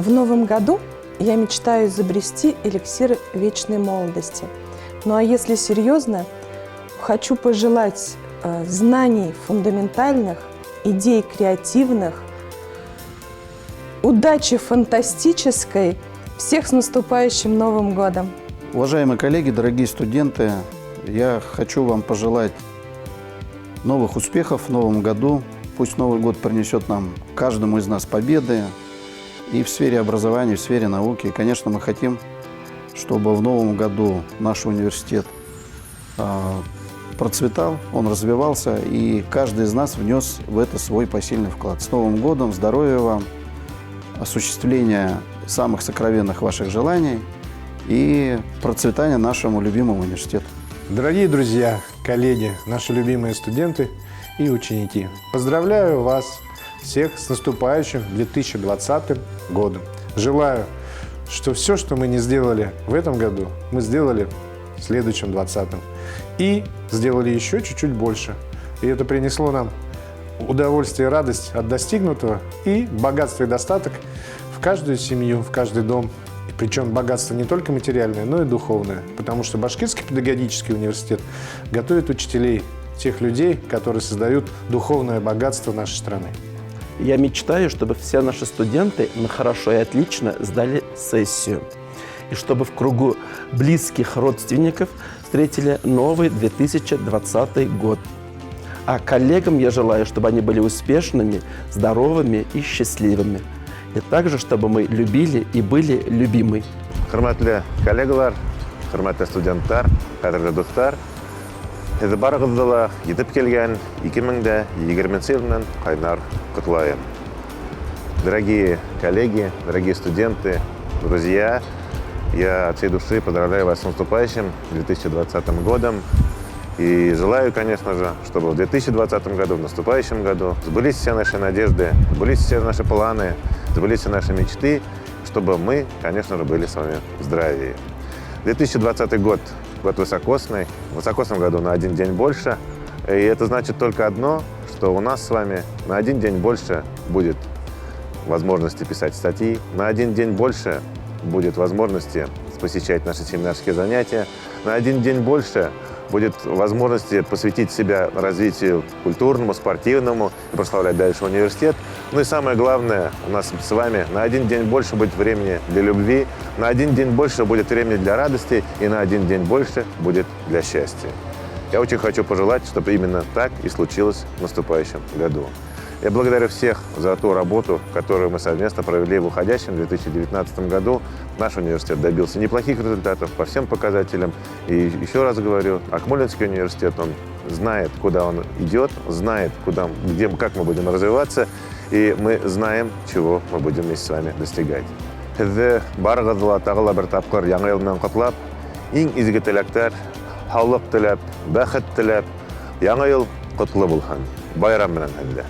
В новом году я мечтаю изобрести эликсир вечной молодости. Ну а если серьезно, хочу пожелать знаний фундаментальных, идей креативных, удачи фантастической. Всех с наступающим Новым годом! Уважаемые коллеги, дорогие студенты, я хочу вам пожелать новых успехов в новом году. Пусть Новый год принесет нам, каждому из нас, победы и в сфере образования, и в сфере науки. И, конечно, мы хотим, чтобы в новом году наш университет процветал, он развивался, и каждый из нас внес в это свой посильный вклад. С Новым годом, здоровья вам, осуществления самых сокровенных ваших желаний и процветания нашему любимому университету. Дорогие друзья, коллеги, наши любимые студенты и ученики, поздравляю вас всех с наступающим 2020 годом. Желаю, что все, что мы не сделали в этом году, мы сделали в следующем 2020. И сделали еще чуть-чуть больше. И это принесло нам удовольствие и радость от достигнутого и богатство и достаток в каждую семью, в каждый дом. И причем богатство не только материальное, но и духовное. Потому что Башкирский педагогический университет готовит учителей, тех людей, которые создают духовное богатство нашей страны. Я мечтаю, чтобы все наши студенты хорошо и отлично сдали сессию. И чтобы в кругу близких родственников встретили новый 2020 год. А коллегам я желаю, чтобы они были успешными, здоровыми и счастливыми. И также, чтобы мы любили и были любимы. Hürmetli kollegalar, hürmetli студенттар, қадірлі достар, сізді барыңызды етіп келген 2020 жылының қайнар құттықтайм. Дорогие коллеги, дорогие студенты, друзья, я от всей души поздравляю вас с наступающим 2020 годом. И желаю, конечно же, чтобы в 2020 году, в наступающем году, сбылись все наши надежды, сбылись все наши планы, сбылись все наши мечты, чтобы мы, конечно же, были с вами в здравии. 2020 год высокосный, в высокосном году на один день больше. И это значит только одно, что у нас с вами на один день больше будет возможности писать статьи, на один день больше будет возможности посещать наши семинарские занятия, на один день больше будет возможности посвятить себя развитию культурному, спортивному и прославлять дальше университет. Ну и самое главное, у нас с вами на один день больше будет времени для любви, на один день больше будет времени для радости и на один день больше будет для счастья. Я очень хочу пожелать, чтобы именно так и случилось в наступающем году. Я благодарю всех за ту работу, которую мы совместно провели в уходящем 2019 году. Наш университет добился неплохих результатов по всем показателям. И еще раз говорю, Акмолинский университет, он знает, куда он идет, знает, как мы будем развиваться, и мы знаем, чего мы будем вместе с вами достигать. Сізді барыңызды тағыла бір тапқыр яңа жылмен құттықтап, ең изгі тілектер, саулық тілеп, бақыт тілеп, яңа жыл құтлы болсын. Байрам менен сізді.